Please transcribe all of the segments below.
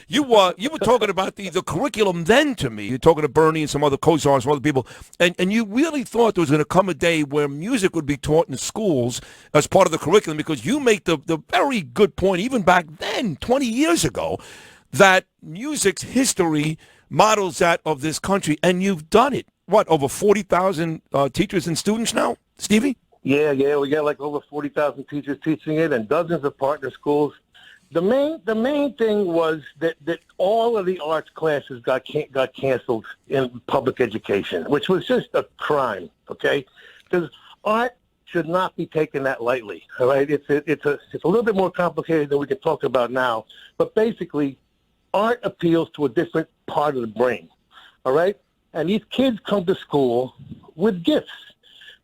you were talking about the curriculum then to me. You're talking to Bernie and some other co-stars, some other people, and you really thought there was going to come a day where music would be taught in schools as part of the curriculum, because you make the very good point, even back then, 20 years ago, that music's history models that of this country, and you've done it. What, over 40,000 teachers and students now, Stevie? Yeah, we got like over 40,000 teachers teaching it and dozens of partner schools. The main thing was that all of the arts classes got canceled in public education, which was just a crime, okay? Because art should not be taken that lightly, all right? It's a little bit more complicated than we can talk about now, but basically art appeals to a different part of the brain, all right? And these kids come to school with gifts.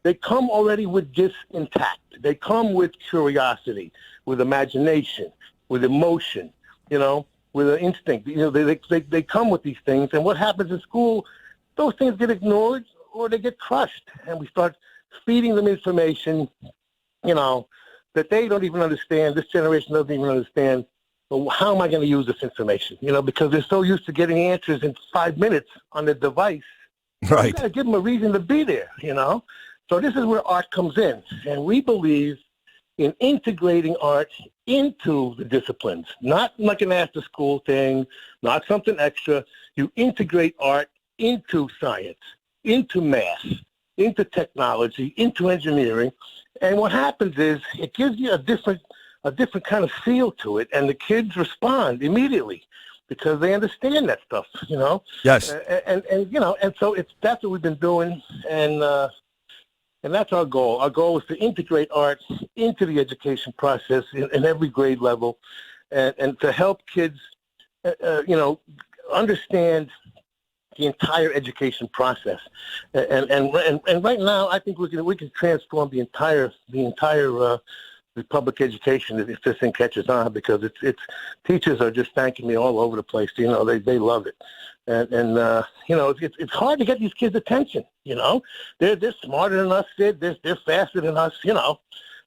They come already with gifts intact. They come with curiosity, with imagination, with emotion, with an instinct. They come with these things. And what happens in school, those things get ignored or they get crushed. And we start feeding them information, that they don't even understand. This generation doesn't even understand. Well, how am I going to use this information? Because they're so used to getting answers in 5 minutes on the device. Right. You got to give them a reason to be there, So this is where art comes in. And we believe in integrating art into the disciplines, not like an after-school thing, not something extra. You integrate art into science, into math, into technology, into engineering. And what happens is it gives you a different kind of feel to it, and the kids respond immediately because they understand that stuff, Yes. And so that's what we've been doing, and that's our goal. Our goal is to integrate art into the education process in every grade level, and to help kids, understand the entire education process. And right now, I think we can transform the entire public education if this thing catches on, because it's teachers are just thanking me all over the place. They love it, and it's hard to get these kids' attention. They're smarter than us, Sid. They're faster than us.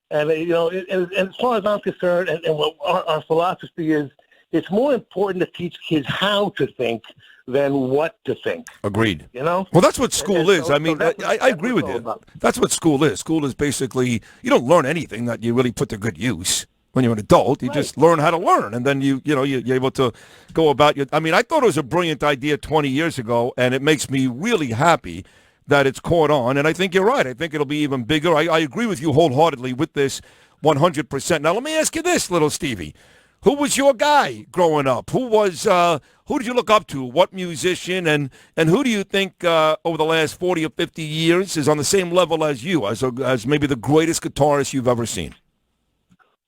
And as far as I'm concerned, and what our philosophy is, it's more important to teach kids how to think than what to think. Agreed. Well, that's what school is. I mean, I agree with you. That's what school is. School is basically, you don't learn anything that you really put to good use. When you're an adult, you just learn how to learn, and then you're able to go about your. I mean, I thought it was a brilliant idea 20 years ago, and it makes me really happy that it's caught on. And I think you're right. I think it'll be even bigger. I agree with you wholeheartedly with this 100%. Now, let me ask you this, little Stevie. Who was your guy growing up? Who did you look up to? What musician? And who do you think over the last 40 or 50 years is on the same level as you, as maybe the greatest guitarist you've ever seen?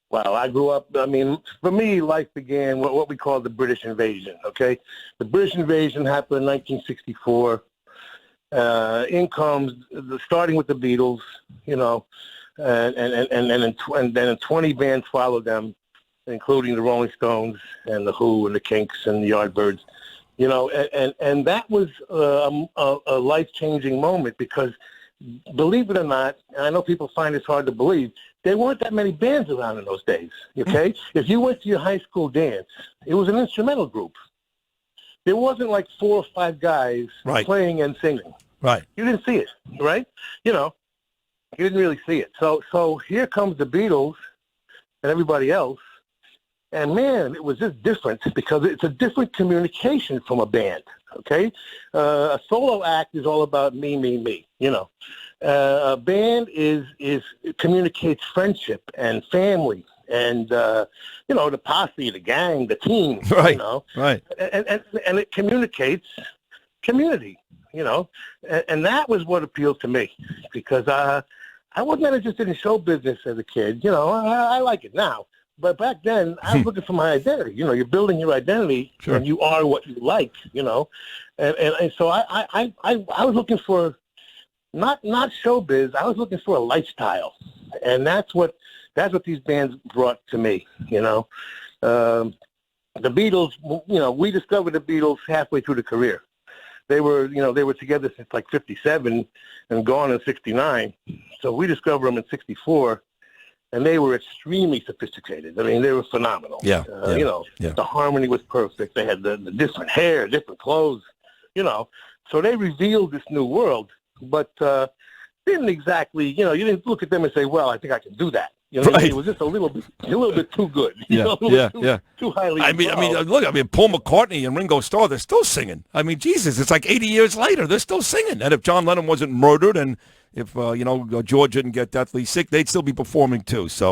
Well, I grew up, for me, life began what we call the British invasion, okay? The British invasion happened in 1964. Starting with the Beatles, and then 20 bands followed them, including the Rolling Stones and the Who and the Kinks and the Yardbirds, and that was a life-changing moment, because, believe it or not, and I know people find this hard to believe, there weren't that many bands around in those days, okay? If you went to your high school dance, it was an instrumental group. There wasn't like 4 or 5 guys playing and singing. Right. You didn't see it, right? You didn't really see it. So here comes the Beatles and everybody else. And, man, it was just different because it's a different communication from a band, okay? A solo act is all about me, me. A band communicates friendship and family and, the posse, the gang, the team, right. Right. And it communicates community, and that was what appealed to me, because I wasn't interested in show business as a kid. I like it now. But back then, I was looking for my identity. You're building your identity, sure. And you are what you like. And so I was looking for not showbiz. I was looking for a lifestyle, and that's what these bands brought to me. The Beatles. We discovered the Beatles halfway through the career. They were together since like '57 and gone in '69. So we discovered them in '64. and they were extremely sophisticated. I mean, they were phenomenal. Yeah, You know, the harmony was perfect. They had the different hair, different clothes, you know. So they revealed this new world, but didn't exactly, you know, you didn't look at them and say, well, I think I can do that. You know, Right. it was just a little bit too good. You know, too highly. I mean, look, Paul McCartney and Ringo Starr, they're still singing. I mean, Jesus, it's like 80 years later, they're still singing. And if John Lennon wasn't murdered, and if George didn't get deathly sick, they'd still be performing too. So.